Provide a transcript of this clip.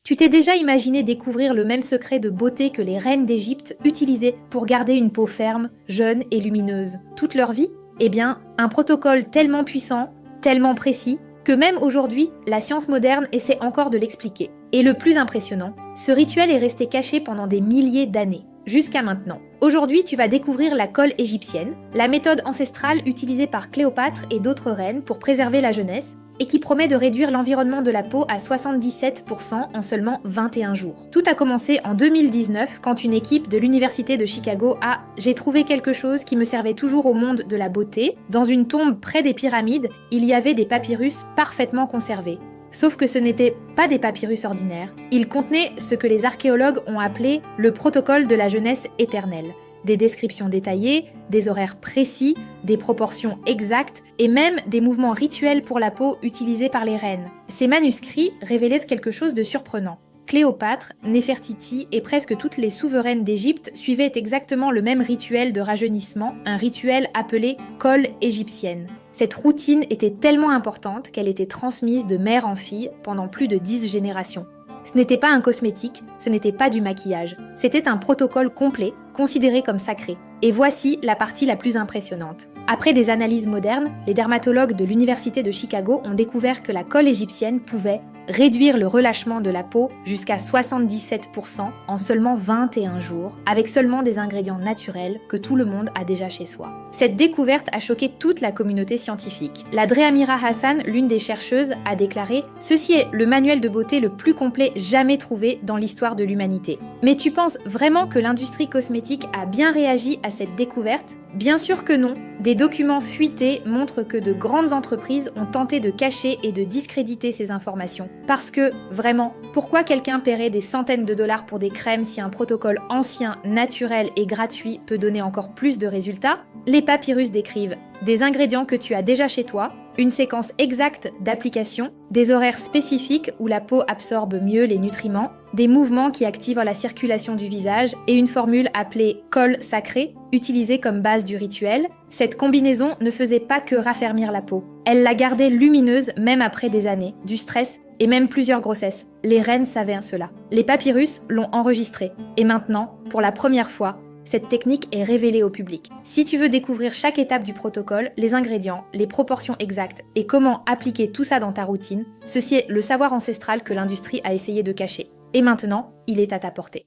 Tu t'es déjà imaginé découvrir le même secret de beauté que les reines d'Égypte utilisaient pour garder une peau ferme, jeune et lumineuse toute leur vie? Eh bien, un protocole tellement puissant, tellement précis, que même aujourd'hui, la science moderne essaie encore de l'expliquer. Et le plus impressionnant, ce rituel est resté caché pendant des milliers d'années, jusqu'à maintenant. Aujourd'hui, tu vas découvrir la colle égyptienne, la méthode ancestrale utilisée par Cléopâtre et d'autres reines pour préserver la jeunesse, et qui promet de réduire l'environnement de la peau à 77% en seulement 21 jours. Tout a commencé en 2019 quand une équipe de l'université de Chicago a « J'ai trouvé quelque chose qui me servait toujours au monde de la beauté ». Dans une tombe près des pyramides, il y avait des papyrus parfaitement conservés. Sauf que ce n'étaient pas des papyrus ordinaires, ils contenaient ce que les archéologues ont appelé le protocole de la jeunesse éternelle. Des descriptions détaillées, des horaires précis, des proportions exactes et même des mouvements rituels pour la peau utilisés par les reines. Ces manuscrits révélaient quelque chose de surprenant. Cléopâtre, Néfertiti et presque toutes les souveraines d'Égypte suivaient exactement le même rituel de rajeunissement, un rituel appelé colle égyptienne. Cette routine était tellement importante qu'elle était transmise de mère en fille pendant plus de 10 générations. Ce n'était pas un cosmétique, ce n'était pas du maquillage, c'était un protocole complet, considéré comme sacré. Et voici la partie la plus impressionnante. Après des analyses modernes, les dermatologues de l'université de Chicago ont découvert que la colle égyptienne pouvait réduire le relâchement de la peau jusqu'à 77% en seulement 21 jours, avec seulement des ingrédients naturels que tout le monde a déjà chez soi. Cette découverte a choqué toute la communauté scientifique. La Drehamira Hassan, l'une des chercheuses, a déclaré « Ceci est le manuel de beauté le plus complet jamais trouvé dans l'histoire de l'humanité ». Mais tu penses vraiment que l'industrie cosmétique a bien réagi à cette découverte ? Bien sûr que non. Des documents fuités montrent que de grandes entreprises ont tenté de cacher et de discréditer ces informations. Parce que, vraiment, pourquoi quelqu'un paierait des centaines de dollars pour des crèmes si un protocole ancien, naturel et gratuit peut donner encore plus de résultats? Les papyrus décrivent des ingrédients que tu as déjà chez toi, une séquence exacte d'application, des horaires spécifiques où la peau absorbe mieux les nutriments, des mouvements qui activent la circulation du visage et une formule appelée colle sacrée, utilisée comme base du rituel. Cette combinaison ne faisait pas que raffermir la peau. Elle la gardait lumineuse même après des années, du stress et même plusieurs grossesses. Les reines savaient cela. Les papyrus l'ont enregistré. Et maintenant, pour la première fois, cette technique est révélée au public. Si tu veux découvrir chaque étape du protocole, les ingrédients, les proportions exactes et comment appliquer tout ça dans ta routine, ceci est le savoir ancestral que l'industrie a essayé de cacher. Et maintenant, il est à ta portée.